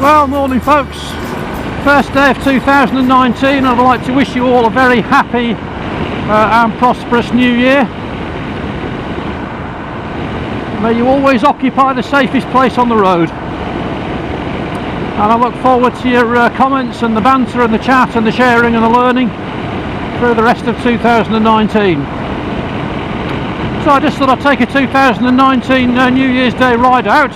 Well, morning folks. First day of 2019. I'd like to wish you all a very happy and prosperous new year. May you always occupy the safest place on the road. And I look forward to your comments and the banter and the chat and the sharing and the learning through the rest of 2019. So I just thought I'd take a 2019 New Year's Day ride out,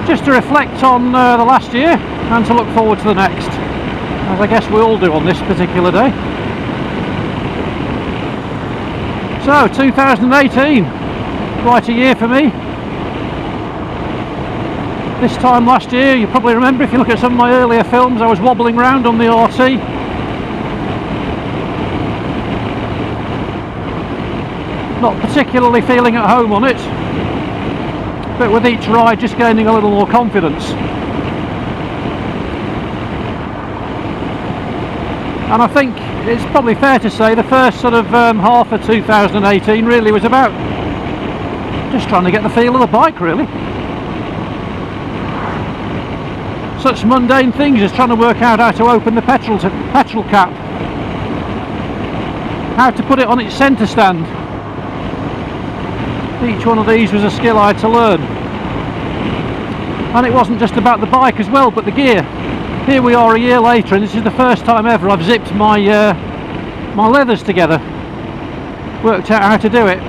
just to reflect on the last year and to look forward to the next, as I guess we all do on this particular day. So 2018, quite a year for me. This time last year, you probably remember, if you look at some of my earlier films, I was wobbling around on the RT. Not particularly feeling at home on it, but with each ride just gaining a little more confidence. And I think it's probably fair to say the first sort of half of 2018 really was about just trying to get the feel of the bike, really. Such mundane things as trying to work out how to open the petrol cap, how to put it on its centre stand. Each one of these was a skill I had to learn. And it wasn't just about the bike as well, but the gear. Here we are a year later, and this is the first time ever I've zipped my my leathers together. Worked out how to do it.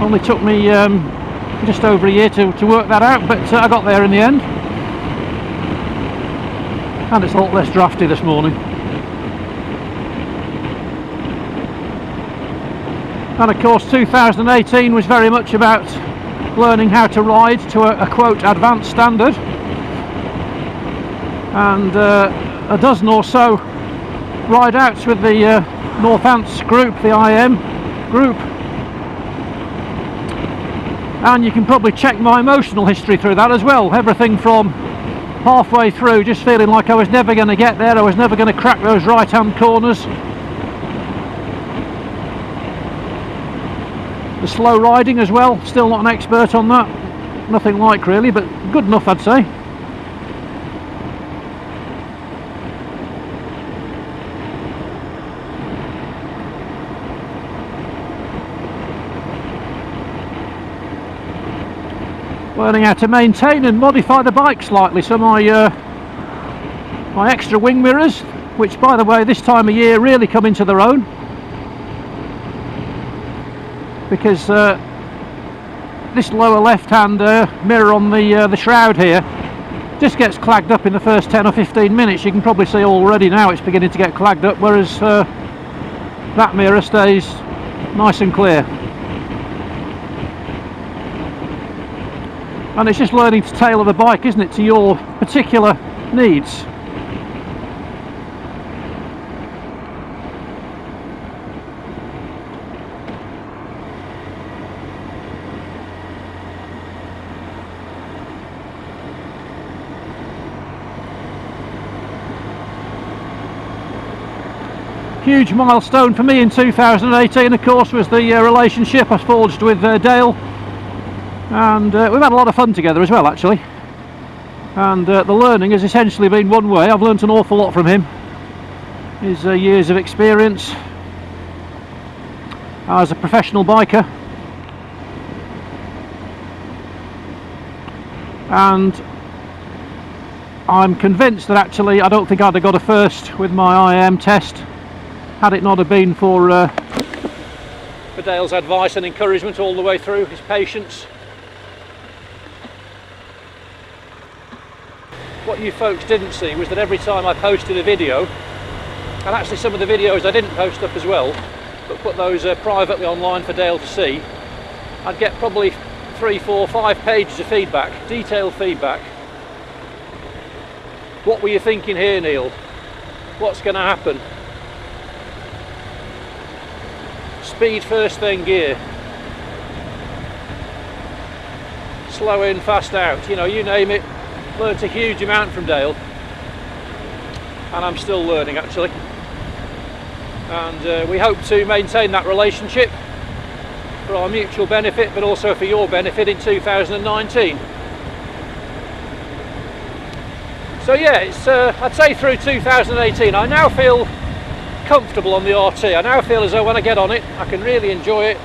Only took me just over a year to work that out, but I got there in the end. And it's a lot less drafty this morning. And of course 2018 was very much about learning how to ride to a quote advanced standard, and a dozen or so ride outs with the Northants group, the IM group. And you can probably check my emotional history through that as well. Everything from halfway through just feeling like I was never going to get there, I was never going to crack those right hand corners. The slow riding as well, still not an expert on that. Nothing like really, but good enough I'd say. Learning how to maintain and modify the bike slightly. So my extra wing mirrors, which by the way this time of year really come into their own, because this lower left hand mirror on the shroud here just gets clagged up in the first 10 or 15 minutes. You can probably see already now it's beginning to get clagged up, whereas that mirror stays nice and clear. And it's just learning to tailor the bike, isn't it, to your particular needs. Huge milestone for me in 2018, of course, was the relationship I forged with Dale, and we've had a lot of fun together as well, actually. And the learning has essentially been one way. I've learnt an awful lot from him. His years of experience as a professional biker, and I'm convinced that actually I don't think I'd have got a first with my IM test had it not have been for Dale's advice and encouragement all the way through, his patience. What you folks didn't see was that every time I posted a video, and actually some of the videos I didn't post up as well, but put those privately online for Dale to see, I'd get probably 3, 4, 5 pages of feedback, detailed feedback. What were you thinking here, Neil? What's going to happen? Speed first, then gear. Slow in, fast out. You know, you name it. Learnt a huge amount from Dale, and I'm still learning actually. And we hope to maintain that relationship for our mutual benefit, but also for your benefit in 2019. So yeah, it's I'd say through 2018 I now feel comfortable on the RT. I now feel as though when I get on it I can really enjoy it.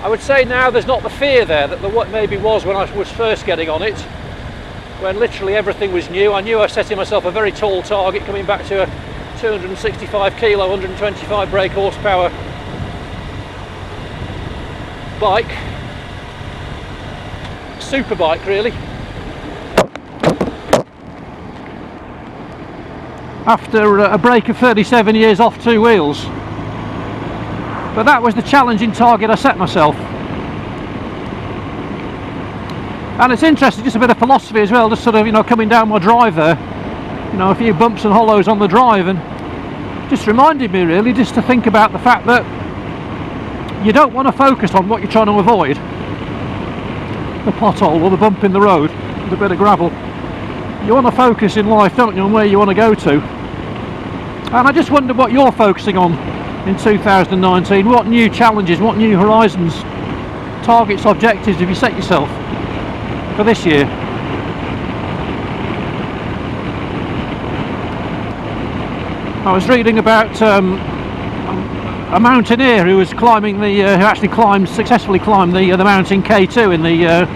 I would say now there's not the fear there that what maybe was when I was first getting on it, when literally everything was new. I knew I was setting myself a very tall target, coming back to a 265 kilo, 125 brake horsepower bike, super bike really. After a break of 37 years off two wheels. But that was the challenging target I set myself. And it's interesting, just a bit of philosophy as well, just sort of, you know, coming down my drive there, you know, a few bumps and hollows on the drive, and just reminded me really just to think about the fact that you don't want to focus on what you're trying to avoid. The pothole or the bump in the road with a bit of gravel. You want to focus in life, don't you, on where you want to go to. And I just wonder what you're focusing on in 2019. What new challenges, what new horizons, targets, objectives have you set yourself for this year? I was reading about a mountaineer who was climbing the, who actually successfully climbed the mountain K2 in the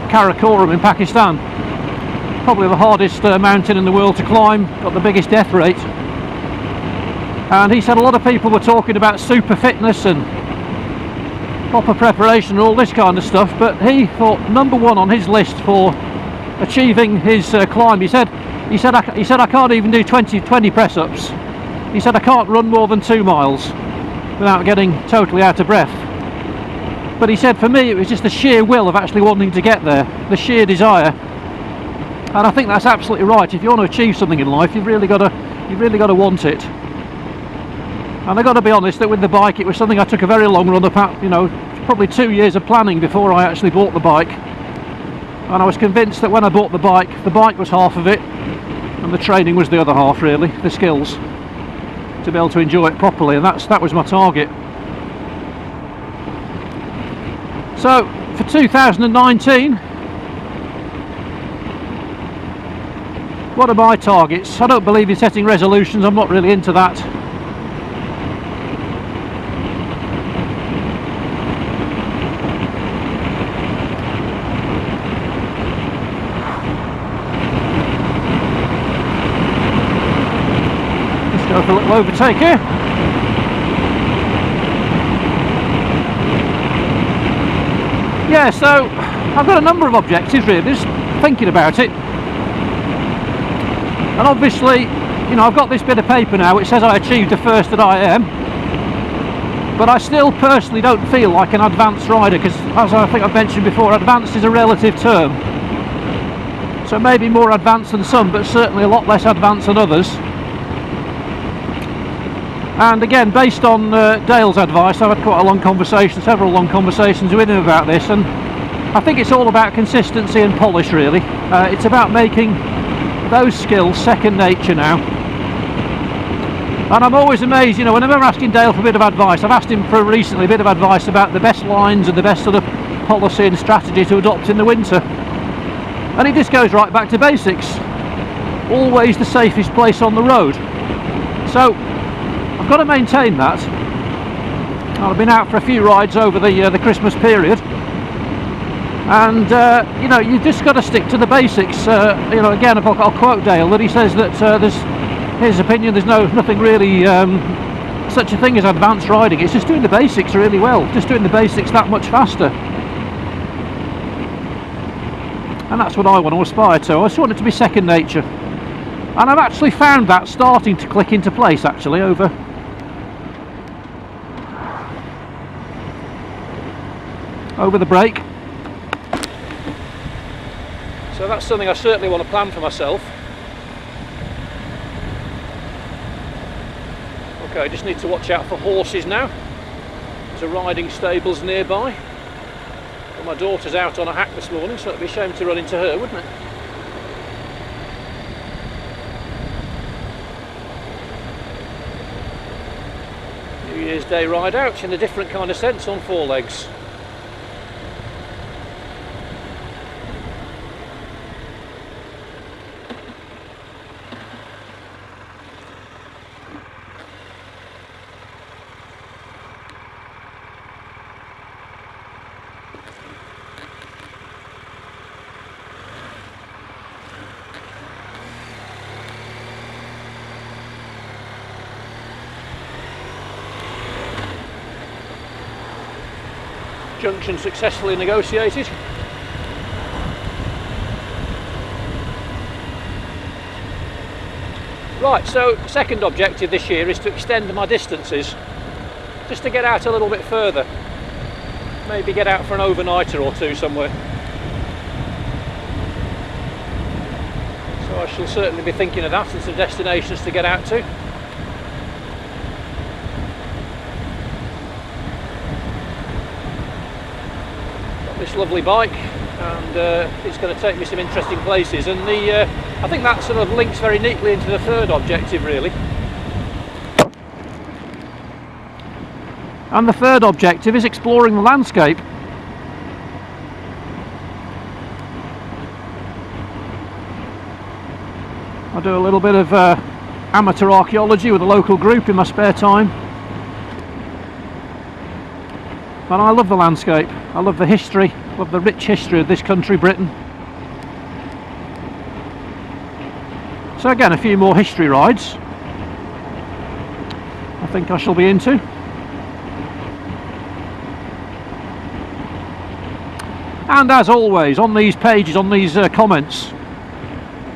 Karakoram in Pakistan. Probably the hardest mountain in the world to climb, got the biggest death rate. And he said a lot of people were talking about super fitness and proper preparation and all this kind of stuff, but he thought number one on his list for achieving his climb, he said I can't even do 20 press-ups. He said I can't run more than 2 miles without getting totally out of breath. But he said for me it was just the sheer will of actually wanting to get there, the sheer desire. And I think that's absolutely right. If you want to achieve something in life, you've really got to want it. And I've got to be honest that with the bike, it was something I took a very long run up at, you know, probably 2 years of planning before I actually bought the bike. And I was convinced that when I bought the bike was half of it, and the training was the other half really, the skills, to be able to enjoy it properly, and that was my target. So, for 2019, what are my targets? I don't believe in setting resolutions, I'm not really into that. Let's go for a little overtake here. Yeah, so I've got a number of objectives really, just thinking about it. And obviously, you know, I've got this bit of paper now which says I achieved the first at IM, but I still personally don't feel like an advanced rider, because as I think I've mentioned before, advanced is a relative term. So maybe more advanced than some, but certainly a lot less advanced than others. And again, based on Dale's advice, I've had quite a long conversation, several long conversations with him about this, and I think it's all about consistency and polish really. It's about making those skills second nature now. And I'm always amazed, you know, whenever I'm asking Dale for a bit of advice, I've asked him for recently a bit of advice about the best lines and the best sort of policy and strategy to adopt in the winter. And he just goes right back to basics. Always the safest place on the road. So I've got to maintain that. I've been out for a few rides over the Christmas period, and you know, you just got to stick to the basics. You know, again, I'll quote Dale that he says that there's his opinion. There's nothing really such a thing as advanced riding. It's just doing the basics really well, just doing the basics that much faster. And that's what I want to aspire to. I just want it to be second nature. And I've actually found that starting to click into place actually over the break. So that's something I certainly want to plan for myself. Okay, I just need to watch out for horses now. There's a riding stables nearby. Well, my daughter's out on a hack this morning, so it'd be a shame to run into her, wouldn't it? New Year's Day ride out in a different kind of sense on 4 legs. junction successfully negotiated. Right, so second objective this year is to extend my distances, just to get out a little bit further. Maybe get out for an overnighter or two somewhere. So I shall certainly be thinking of that and some destinations to get out to. Got this lovely bike, and it's going to take me some interesting places, and I think that sort of links very neatly into the third objective, really. And the third objective is exploring the landscape. I do a little bit of amateur archaeology with a local group in my spare time. And I love the landscape. I love the history, love the rich history of this country, Britain. So again, a few more history rides I think I shall be into. And as always, on these pages, on these comments,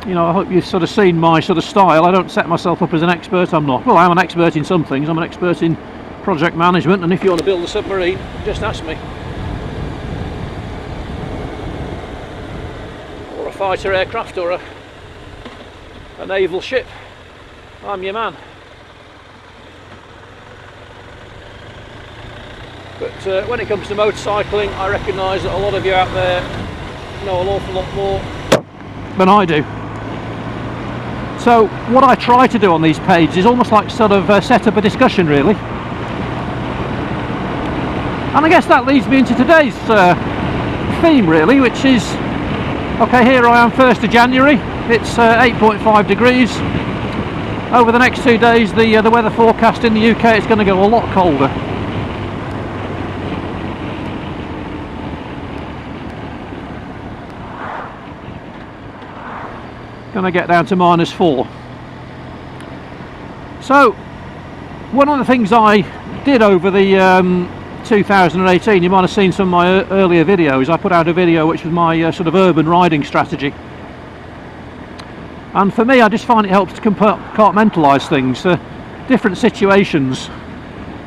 you know, I hope you've sort of seen my sort of style. I don't set myself up as an expert, I'm not. Well, I'm an expert in some things. I'm an expert in project management, and if you want to build a submarine, just ask me. Or a fighter aircraft, or a naval ship. I'm your man. But when it comes to motorcycling, I recognise that a lot of you out there know an awful lot more than I do. So what I try to do on these pages is almost like sort of set up a discussion, really. And I guess that leads me into today's theme, really, which is, okay, here I am, 1st of January, it's 8.5 degrees. Over the next 2 days, the weather forecast in the UK, it's going to go a lot colder. Going to get down to -4. So one of the things I did over the 2018, you might have seen some of my earlier videos. I put out a video which was my sort of urban riding strategy, and for me I just find it helps to compartmentalise things for different situations,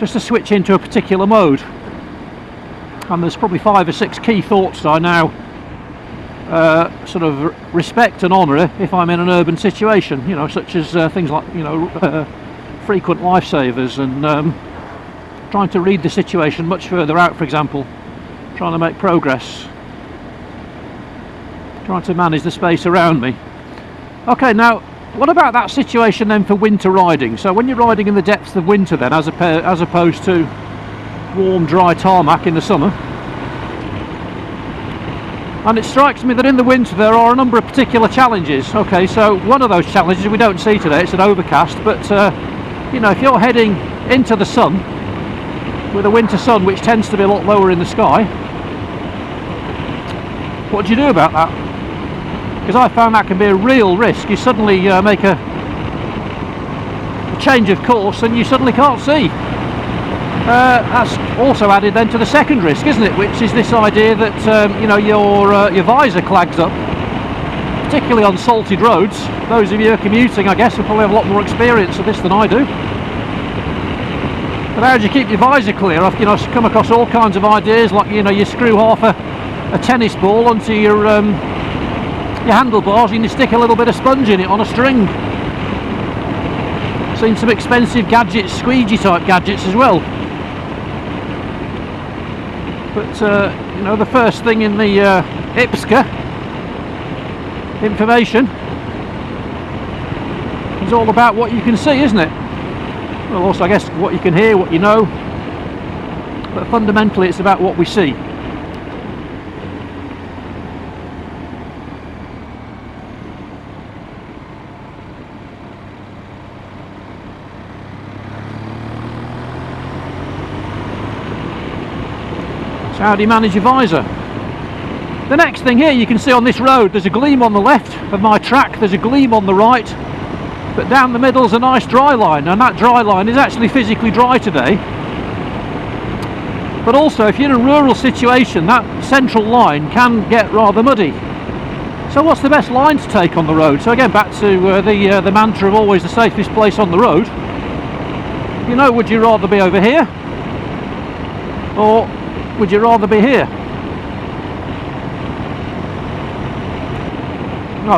just to switch into a particular mode. And there's probably 5 or 6 key thoughts that I now sort of respect and honour if I'm in an urban situation, you know, such as things like, you know, frequent lifesavers, and trying to read the situation much further out, for example, trying to make progress, trying to manage the space around me. Okay, now what about that situation then for winter riding? So when you're riding in the depths of winter then, as opposed to warm dry tarmac in the summer. And it strikes me that in the winter there are a number of particular challenges. Okay, so one of those challenges we don't see today, it's an overcast, but you know, if you're heading into the sun with a winter sun which tends to be a lot lower in the sky, what do you do about that? Because I found that can be a real risk. You suddenly make a change of course and you suddenly can't see. That's also added then to the second risk, isn't it, which is this idea that you know, your visor clags up, particularly on salted roads. Those of you who are commuting, I guess, will probably have a lot more experience of this than I do. But how do you keep your visor clear? I've, you know, come across all kinds of ideas, like, you know, you screw half a tennis ball onto your handlebars and you stick a little bit of sponge in it on a string. Seen some expensive gadgets, squeegee type gadgets as well. But you know, the first thing in the IPSCA information is all about what you can see, isn't it? Well, also I guess what you can hear, what you know, but fundamentally it's about what we see. So how do you manage your visor? The next thing here, you can see on this road there's a gleam on the left of my track, there's a gleam on the right, but down the middle is a nice dry line, and that dry line is actually physically dry today. But also, if you're in a rural situation, that central line can get rather muddy. So what's the best line to take on the road? So again, back to the mantra of always the safest place on the road. You know, would you rather be over here, or would you rather be here?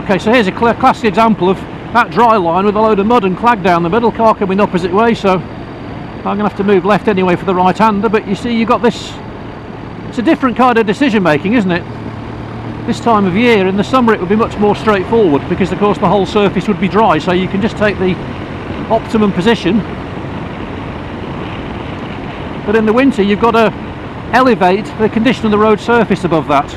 Okay, so here's a classic example of that dry line with a load of mud and clag down the middle. Car coming the opposite way, so I'm going to have to move left anyway for the right-hander. But you see, you've got this. It's a different kind of decision making, isn't it? This time of year, in the summer, it would be much more straightforward because, of course, the whole surface would be dry, so you can just take the optimum position. But in the winter, you've got to elevate the condition of the road surface above that.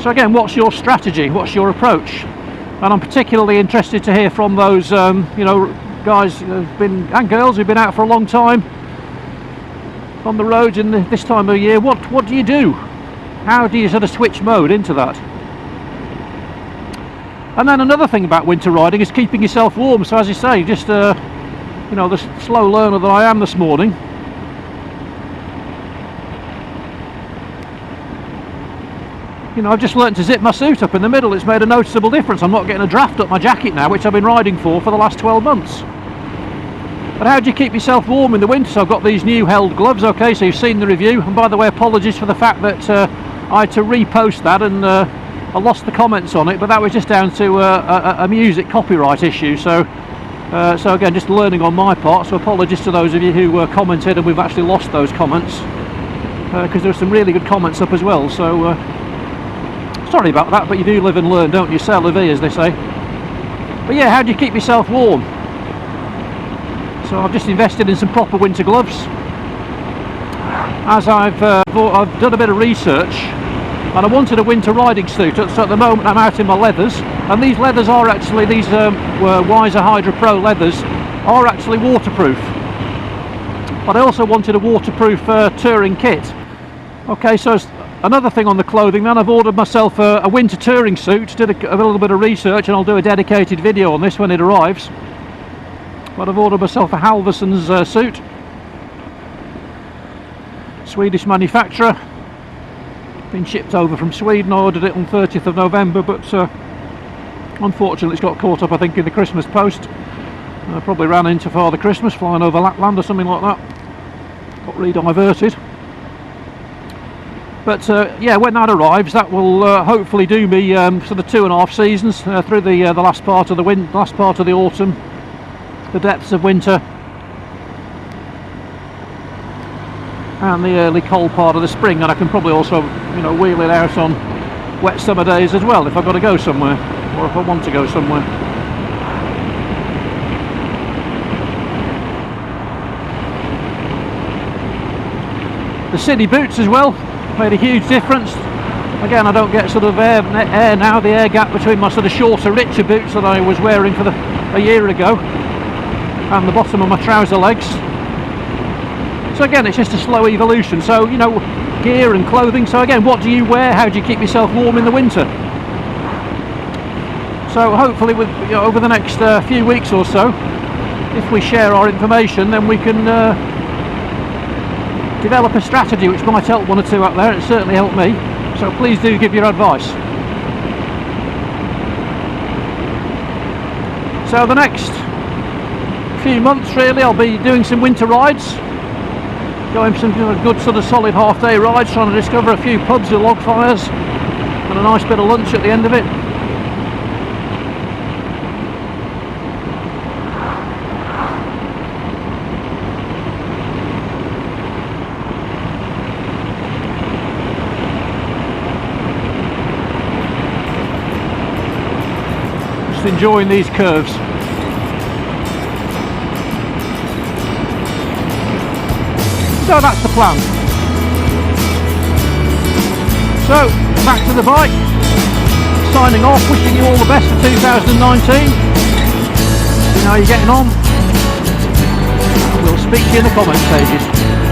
So again, what's your strategy? What's your approach? And I'm particularly interested to hear from those, you know, guys who've been, and girls who've been out for a long time on the roads in this time of year. What do you do? How do you sort of switch mode into that? And then another thing about winter riding is keeping yourself warm. So as you say, just you know, the slow learner that I am this morning, you know, I've just learnt to zip my suit up in the middle. It's made a noticeable difference. I'm not getting a draft up my jacket now, which I've been riding for the last 12 months. But how do you keep yourself warm in the winter? So I've got these new held gloves. Okay, so you've seen the review, and by the way, apologies for the fact that I had to repost that and I lost the comments on it, but that was just down to a music copyright issue. So again, just learning on my part, so apologies to those of you who commented and we've actually lost those comments, because there were some really good comments up as well. So sorry about that, but you do live and learn, don't you? C'est la vie, as they say. But yeah, how do you keep yourself warm? So I've just invested in some proper winter gloves, as I've done a bit of research, and I wanted a winter riding suit. So at the moment I'm out in my leathers, and these leathers are actually, these Wiser Hydra Pro leathers are actually waterproof. But I also wanted a waterproof touring kit. Okay, so another thing on the clothing, then I've ordered myself a winter touring suit. Did a little bit of research, and I'll do a dedicated video on this when it arrives. But I've ordered myself a Halverson's suit, Swedish manufacturer, been shipped over from Sweden. I ordered it on 30th of November, but unfortunately it's got caught up, I think, in the Christmas post. Probably ran into Father Christmas flying over Lapland or something like that. Got re-diverted. But yeah, when that arrives, that will hopefully do me sort of 2.5 seasons through the last part of the autumn, the depths of winter, and the early cold part of the spring. And I can probably also, you know, wheel it out on wet summer days as well if I've got to go somewhere, or if I want to go somewhere. The city boots as well made a huge difference. Again, I don't get sort of air now, the air gap between my sort of shorter, richer boots that I was wearing for a year ago, and the bottom of my trouser legs. So again, it's just a slow evolution. So, you know, gear and clothing. So again, what do you wear? How do you keep yourself warm in the winter? So hopefully, with, you know, over the next few weeks or so, if we share our information, then we can develop a strategy which might help one or two out there. It certainly helped me. So please do give your advice. So the next few months, really, I'll be doing some winter rides, going some good sort of solid half-day rides, trying to discover a few pubs with log fires and a nice bit of lunch at the end of it. Just enjoying these curves. So that's the plan. So, back to the bike. Signing off, wishing you all the best for 2019. See how you're getting on. We'll speak to you in the comments pages.